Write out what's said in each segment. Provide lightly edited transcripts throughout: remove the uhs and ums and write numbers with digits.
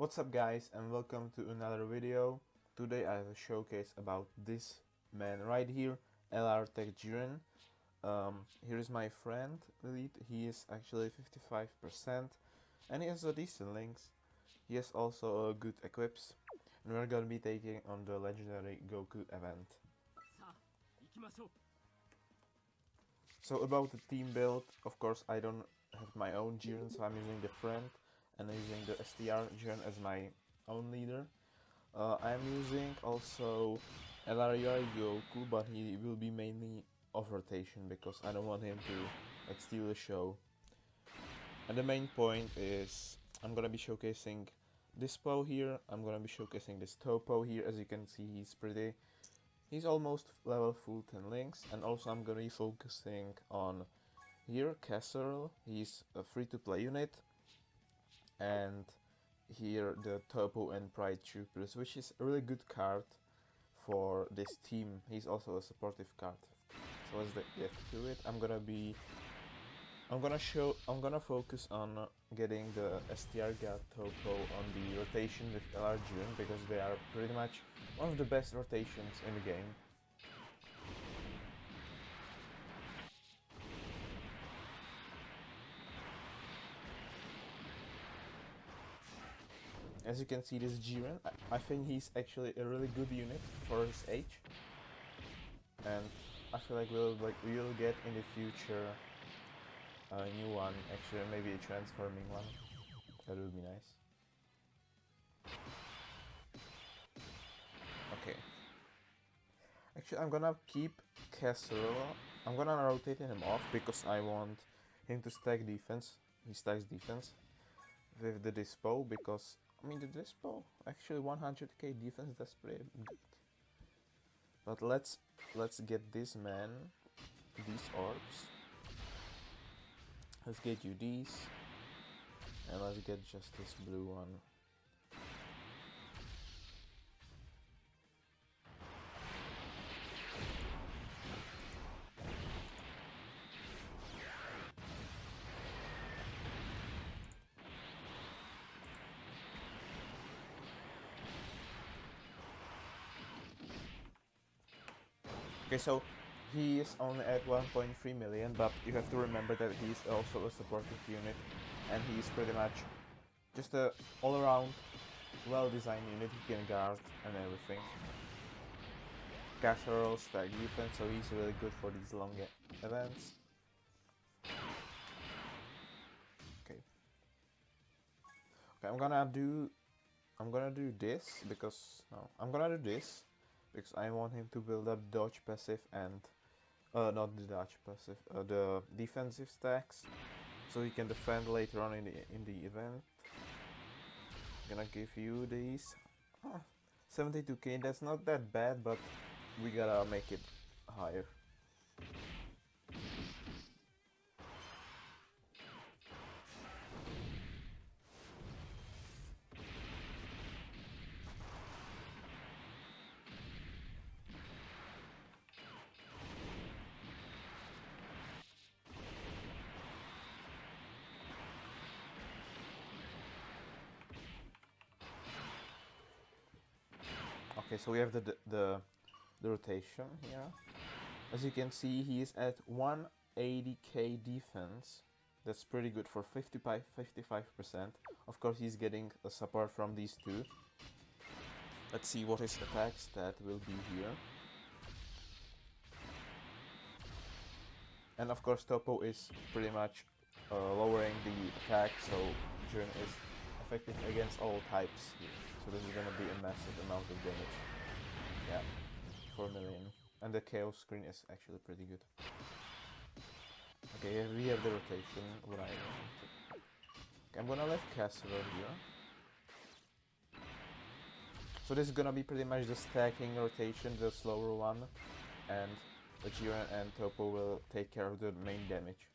What's up guys and welcome to another video. Today I have a showcase about this man right here, LR Tech Jiren. Here is my friend Elite. He is actually 55% and he has a decent links. He has also a good equips and we're gonna be taking on the legendary Goku event. So about the team build, of course I don't have my own Jiren, so I'm using the friend and I'm using the STR Jiren as my own leader. I'm using also LRUI Goku, but he will be mainly off rotation because I don't want him to like steal the show. And the main point is I'm gonna be showcasing this Po here, I'm gonna be showcasing this Topo here. As you can see, he's almost level full 10 links, and also I'm gonna be focusing on here Casserole. He's a free to play unit, and here the Topo and Pride Troopers, which is a really good card for this team. He's also a supportive card. So let's get to it. I'm gonna focus on getting the STR God Topo on the rotation with LR June, because they are pretty much one of the best rotations in the game. As you can see, this Jiren, I think he's actually a really good unit for his age, and I feel like we'll get in the future a new one, actually maybe a transforming one. That would be nice. Okay. Actually, I'm gonna keep Casserole. I'm gonna rotate him off because I want him to stack defense. He stacks defense with the Dispo, because I mean the Dispo actually 100k defense, that's pretty good. But let's get this man, these orbs. Let's get you these, and let's get just this blue one. Okay, so he is only at 1.3 million, but you have to remember that he is also a supportive unit, and he is pretty much just a all-around well-designed unit. He can guard and everything. Casserole stack defense, so he's really good for these long events. Okay, I'm gonna do this because I want him to build up dodge passive and not the dodge passive, the defensive stacks, so he can defend later on in the event. I'm gonna give you these. 72k, that's not that bad, but we gotta make it higher. Okay, so we have the rotation here. As you can see, he is at 180k defense. That's pretty good for 55%. Of course, he's getting a support from these two. Let's see what his attack stat will be here. And of course, Topo is pretty much lowering the attack, so Jiren is effective against all types here. So this is gonna be a massive amount of damage. Yeah, 4 million. And the chaos screen is actually pretty good. Okay, we have the rotation, what I want. Okay, I'm gonna let Casserole here. So this is gonna be pretty much the stacking rotation, the slower one, and the Jiren and Topo will take care of the main damage.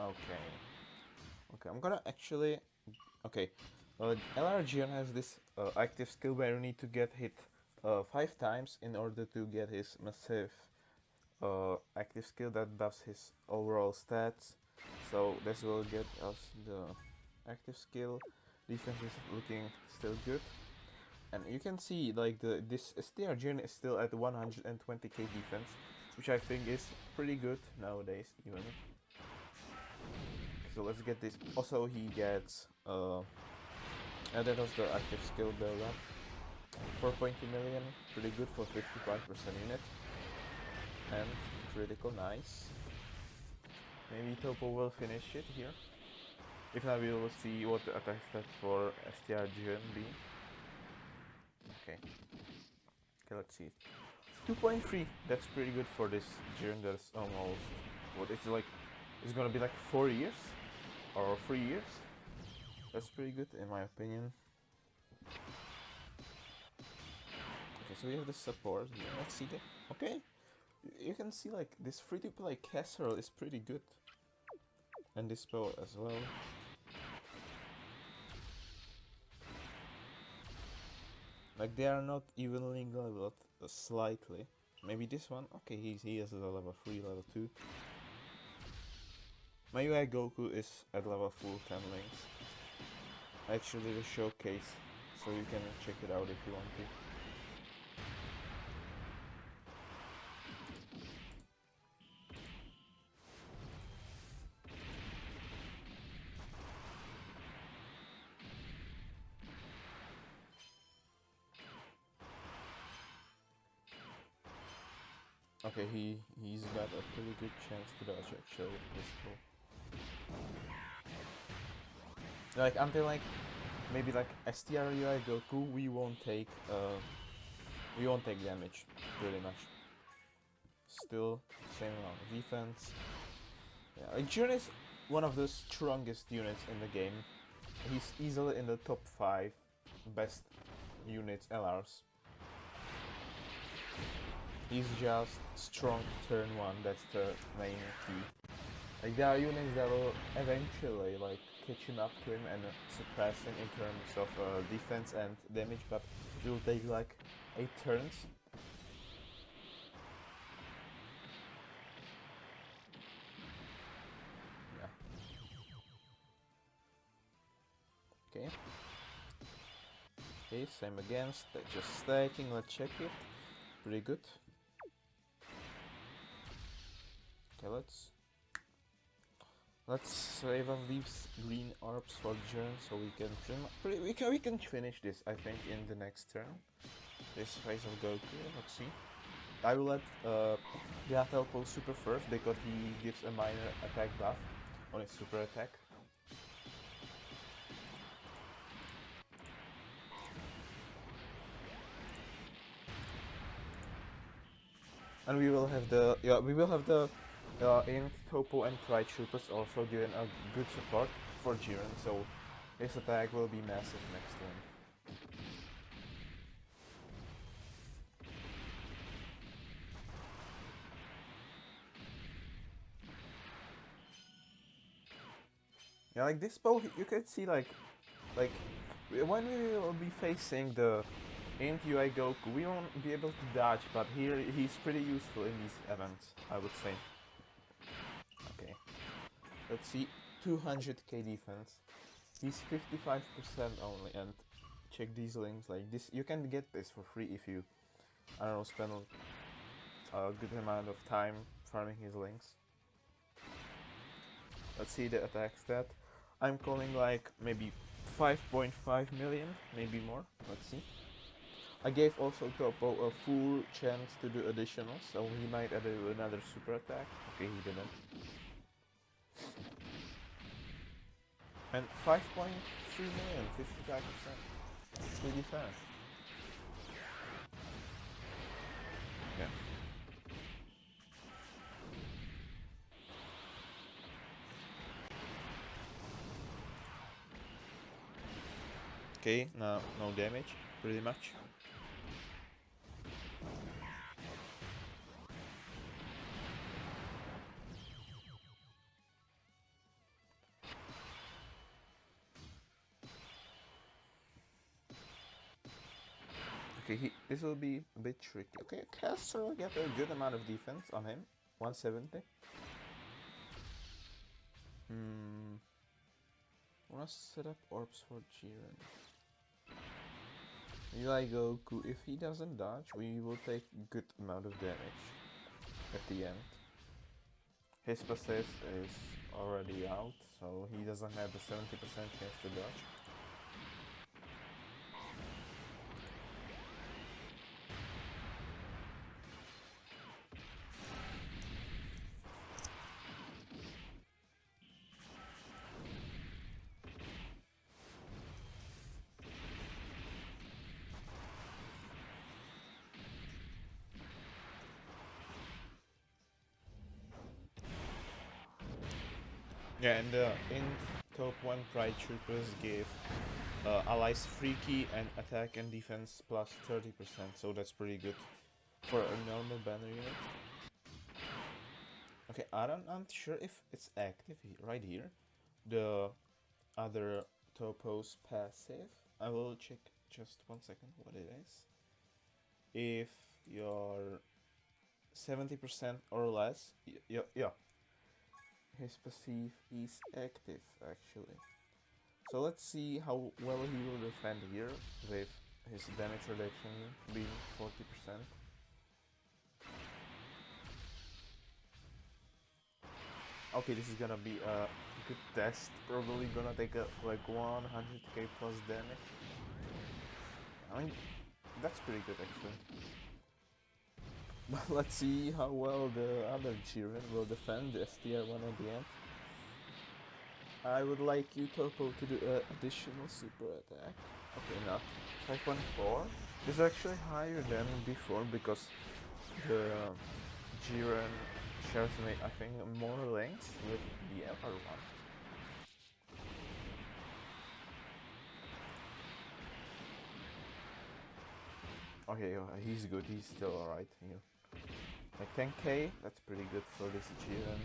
Okay. Okay, I'm gonna actually... Okay. LRGN has this active skill where you need to get hit 5 times in order to get his massive active skill that buffs his overall stats. So this will get us the active skill. Defense is looking still good. And you can see like this STR Jin is still at 120k defense, which I think is pretty good nowadays even. So let's get this. Also he gets and that was the active skill build up. 4.2 million, pretty good for 55% unit. And critical, nice. Maybe Topo will finish it here. If not, we will see what the attack stat for STR Jin be. Okay. Okay, let's see. 2.3, that's pretty good for this Jin. That's almost, what is it like? It's gonna be like 4 years? Or 3 years? That's pretty good in my opinion. Okay, so we have the support. Yeah, let's see that. Okay, you can see like this free-to-play casserole is pretty good. And this spell as well. Like they are not evenly leveled, slightly. Maybe this one. Okay, he has a level 3, level 2. My UI Goku is at level full 10 links. Actually the showcase, so you can check it out if you want to. Okay, he's got a pretty good chance to dodge actually with this pull. Like until like maybe like STR UI Goku we won't take damage pretty much. Still same amount of defense. Yeah, like Jiren is one of the strongest units in the game. He's easily in the top 5 best units LRs. He's just strong turn 1, that's the main key. Like there are units that will eventually like catching up to him and suppress him in terms of defense and damage, but it will take like 8 turns. Yeah. Okay. Okay, same again, just stacking, let's check it. Pretty good. Okay, let's save up these green orbs for Jiren so we can finish this I think in the next turn. This phase of Goku, let's see. I will let Gatel super first because he gives a minor attack buff on his super attack. And we will have the Int, Topo and Tri Troopers also giving a good support for Jiren, so his attack will be massive next turn. Yeah, like this bow, you can see like when we will be facing the Int UI Goku, we won't be able to dodge, but here he's pretty useful in these events, I would say. Okay, let's see, 200k defense. He's 55% only, and check these links. Like this, you can get this for free if you, I don't know, spend a good amount of time farming his links. Let's see the attack stat. I'm calling like maybe 5.5 million, maybe more. Let's see. I gave also Topo a full chance to do additional, so he might add another super attack. Okay, he didn't. And 5.3 million, 55%. Pretty fast. Yeah. Okay, no damage, pretty much. Okay, this will be a bit tricky. Okay, Caster will get a good amount of defense on him. 170. Wanna set up orbs for Jiren. Eli Goku, if he doesn't dodge, we will take a good amount of damage at the end. His passive is already out, so he doesn't have a 70% chance to dodge. Yeah, and in top 1 Pride Troopers gave allies free key and attack and defense plus 30%, so that's pretty good for a normal banner unit. Okay, I'm not sure if it's active right here. The other Topo's passive. I will check just 1 second what it is. If you're 70% or less, yeah, his passive is active actually. So let's see how well he will defend here with his damage reduction being 40%. Okay, this is gonna be a good test. Probably gonna take like 100k plus damage. I mean, that's pretty good actually. But let's see how well the other Jiren will defend the STR one at the end. I would like you, Topo, to do an additional super attack. Okay, not 5.4. This is actually higher than before because the Jiren shares me, I think, more length with the other one. Okay, he's good, he's still alright here. Like 10k, that's pretty good for this Jiren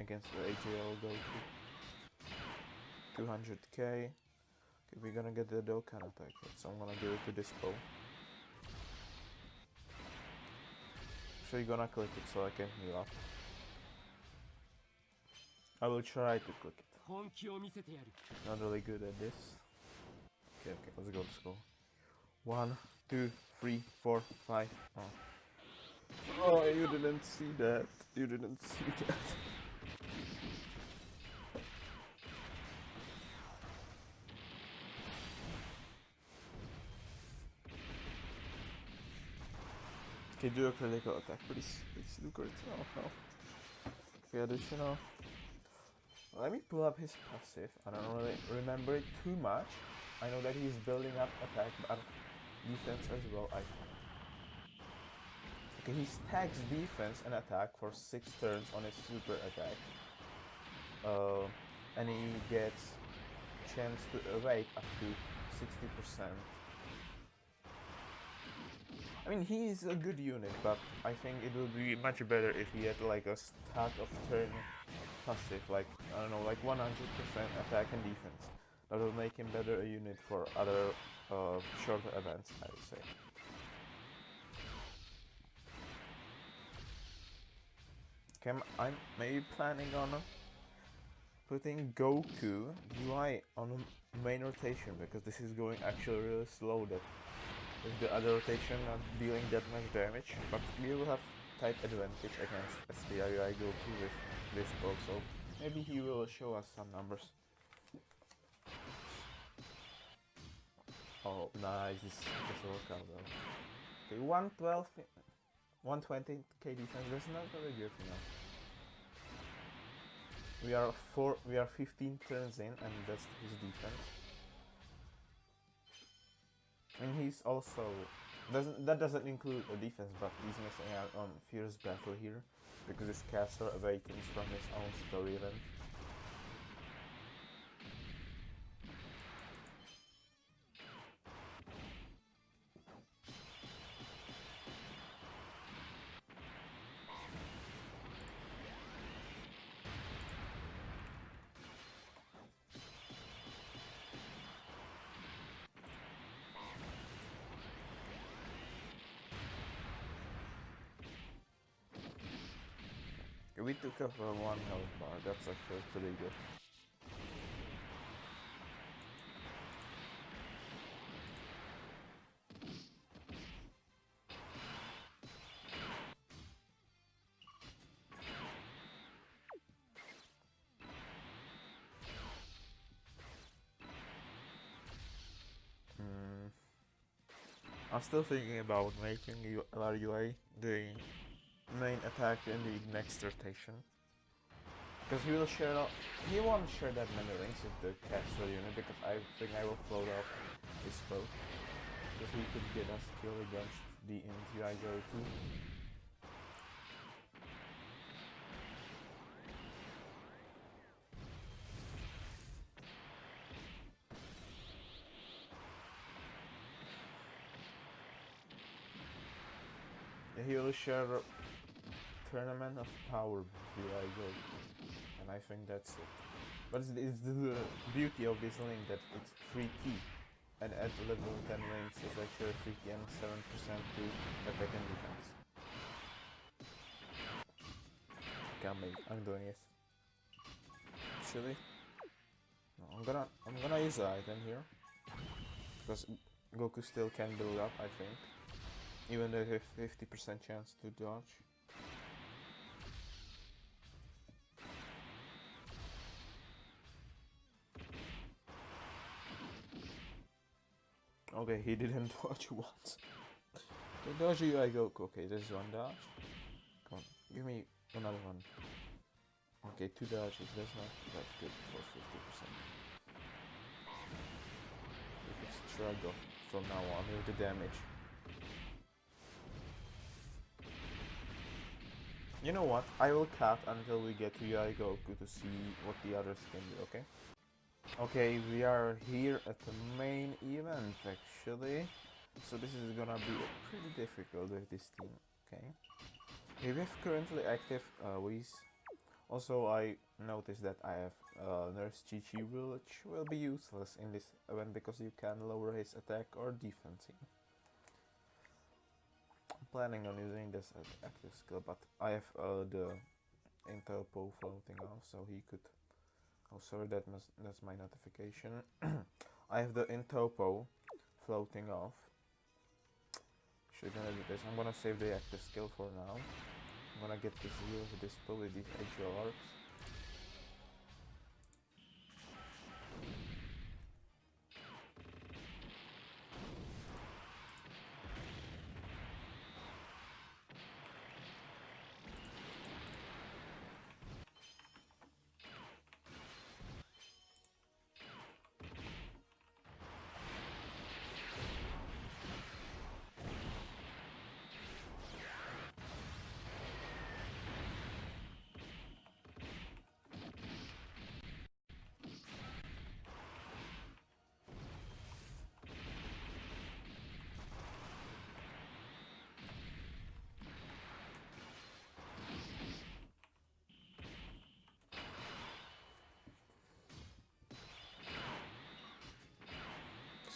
against the AJL Goku. 200k. Okay, we're gonna get the Dokkan attack, so I'm gonna give it to this bow. So you're gonna click it so I can heal up. I will try to click it. Not really good at this. Okay, let's go. 1, 2, 3, 4, 5. Oh, you didn't see that. You didn't see that. Okay, do a critical attack, please. Please do critical. No. Okay, additional. Let me pull up his passive. I don't really remember it too much. I know that he's building up attack, but defense as well, I think. Okay, he stacks defense and attack for 6 turns on his super attack. And he gets chance to evade up to 60%. I mean, he is a good unit, but I think it would be much better if he had like a start of turn passive, like, I don't know, like 100% attack and defense. That will make him better a unit for other shorter events, I would say. Okay, I'm maybe planning on putting Goku UI on a main rotation, because this is going actually really slow, that with the other rotation not dealing that much damage, but we will have type advantage against STRUI Goku with this bow, so maybe he will show us some numbers. Oh, nice, this worked out well. Okay, 112, 120k defense, that's not very good, you know. We are 15 turns in, and that's his defense. And he's also that doesn't include a defense, but he's missing out on fierce battle here because his caster awakens from his own story event. We took off one health bar, that's actually pretty good. I'm still thinking about making LRUA the main attack in the next rotation. Because he won't share that many links with the castle unit, because I think I will float off his boat. Because he could get us killed against the int I go to. He will share a tournament of power with I go, and I think that's it. But it's the beauty of this link that it's free key, and at level 10 links it's actually free key and 7% to attack and defense. I'm doing it. Actually, no, I'm gonna use an item here, because Goku still can build up, I think. Even though they have 50% chance to dodge. Okay, he didn't dodge once. Okay, dodge you, I go. Okay, there's one dodge. Come on, give me another one. Okay, 2 dodges, that's not that good for 50%. We could struggle from now on with the damage. You know what? I will cut until we get to Goku to see what the others can do, okay? Okay, we are here at the main event actually. So this is gonna be pretty difficult with this team, okay? We have currently active Whis. Also, I noticed that I have Nurse Chi-Chi, which will be useless in this event because you can lower his attack or defense. I'm planning on using this as active skill, but I have the Interpo floating off, so he could... Oh, sorry, that's my notification. I have the Intopo floating off. Should gonna do this. I'm gonna save the active skill for now. I'm gonna get this heal with this pull with these HLRs.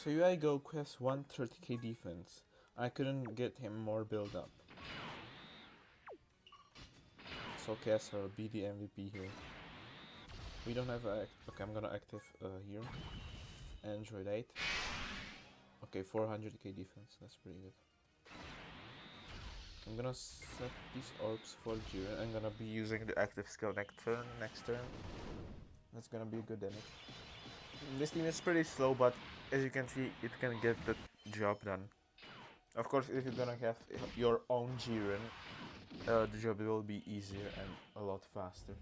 So UI Goku has 130k defense. I couldn't get him more build up. So Kessler, be the MVP here. We don't have a... Okay, I'm gonna active here. Android 8. Okay, 400k defense, that's pretty good. I'm gonna set these orbs for Jiren. I'm gonna be using the active skill next turn. That's gonna be good damage. This team is pretty slow, but as you can see, it can get the job done. Of course, if you're gonna have your own Jiren, the job will be easier and a lot faster.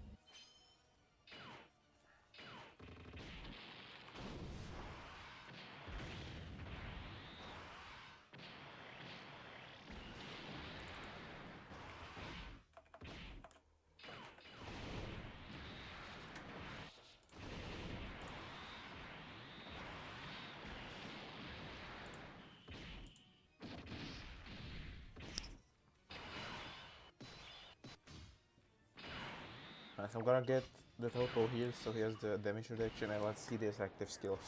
Nice, I'm gonna get the Topo here, so he has the damage reduction, and let's see this active skill.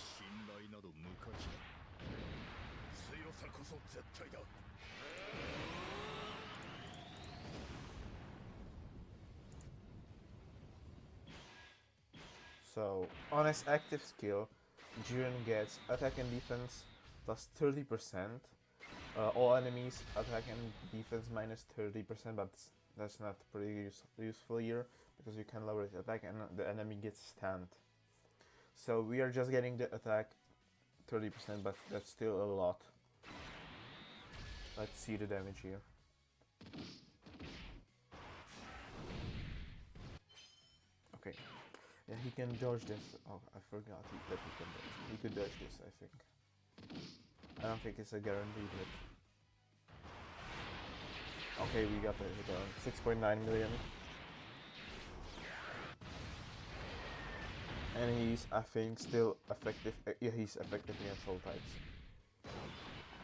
So on his active skill, Jiren gets attack and defense plus 30%. All enemies attack and defense minus 30%, but that's not pretty useful here because you can lower his attack and the enemy gets stunned. So we are just getting the attack 30%, but that's still a lot. Let's see the damage here. Okay. Yeah, he can dodge this. Oh, I forgot that he can dodge. He could dodge this, I think. I don't think it's a guarantee, but... Okay, we got the hit on 6.9 million. And he's, I think, still effective. Yeah, he's effective against all types.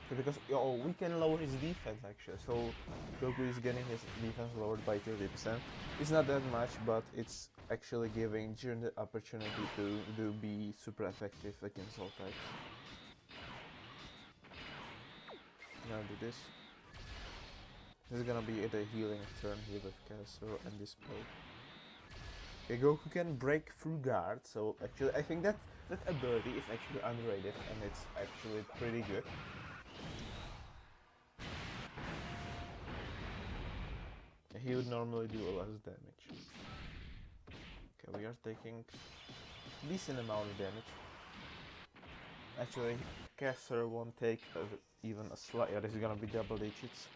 Okay, because we can lower his defense actually. So Goku is getting his defense lowered by 30%. It's not that much, but it's actually giving Jiren the opportunity to be super effective against all types. Now do this. This is gonna be a healing turn here with Castle and this bow. Okay, Goku can break through guard, so actually I think that ability is actually underrated and it's actually pretty good. He would normally do a lot of damage. Okay, we are taking a decent amount of damage. Actually, Castle won't take even a slight. Yeah, this is gonna be double digits.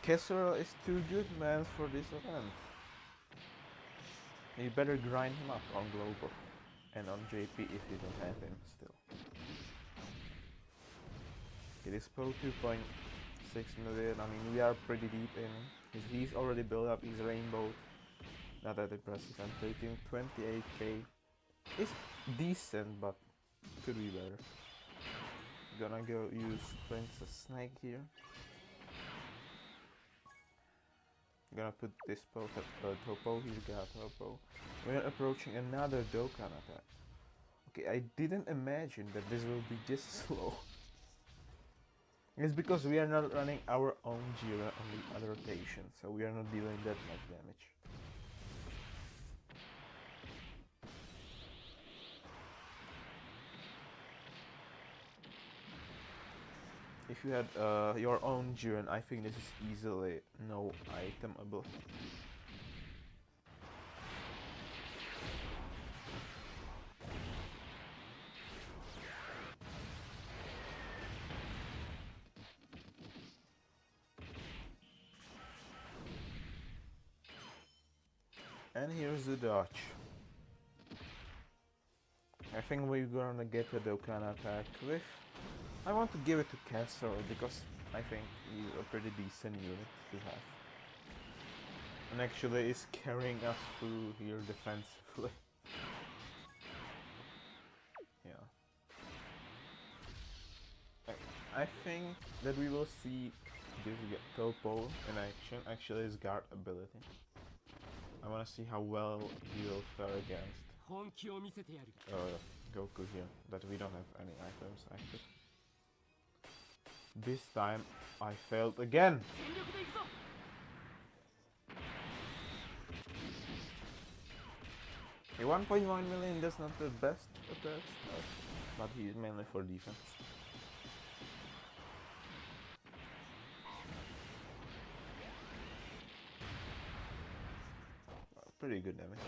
Castle is too good, man, for this event. You better grind him up on Global and on JP if you don't have him still. It is pro 2.6 million. I mean, we are pretty deep in. He's already built up his rainbow. Not that impressive. I'm taking 28k. It's decent, but could be better. Gonna go use Princess Snake here. Gonna put this Topo. He's got Topo. We're approaching another Dokkan attack. Okay, I didn't imagine that this will be this slow. It's because we are not running our own Jiren on the other rotation, so we are not dealing that much damage. If you had your own Jiren, I think this is easily no itemable. And here's the dodge. I think we're gonna get a Dokkan attack with... I want to give it to Castle because I think he's a pretty decent unit to have. And actually is carrying us through here defensively. Yeah. I think that we will see this Topo in action, actually his guard ability. I wanna see how well he will fare against Goku here, that we don't have any items active. This time I failed again! Okay, 1.1 million, that's not the best attack start, but he's mainly for defense. Pretty good damage.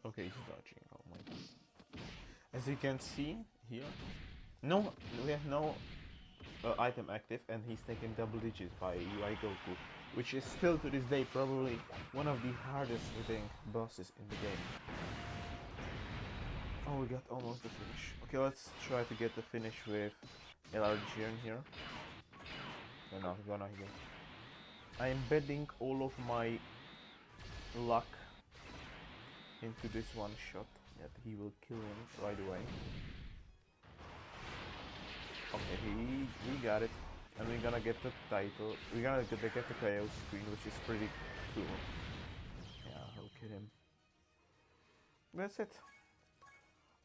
Okay, he's dodging, oh my god. As you can see here, we have no item active and he's taken double digits by UI Goku, which is still to this day probably one of the hardest hitting bosses in the game. Oh, we got almost the finish. Okay, let's try to get the finish with LR Jiren here. We're not gonna heal. I am betting all of my luck into this one shot that he will kill him right away. Okay, we got it, and we're gonna get the title. We're gonna get the KO screen, which is pretty cool. Yeah, I'll kill him. That's it.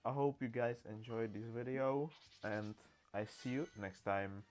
I hope you guys enjoyed this video, and I see you next time.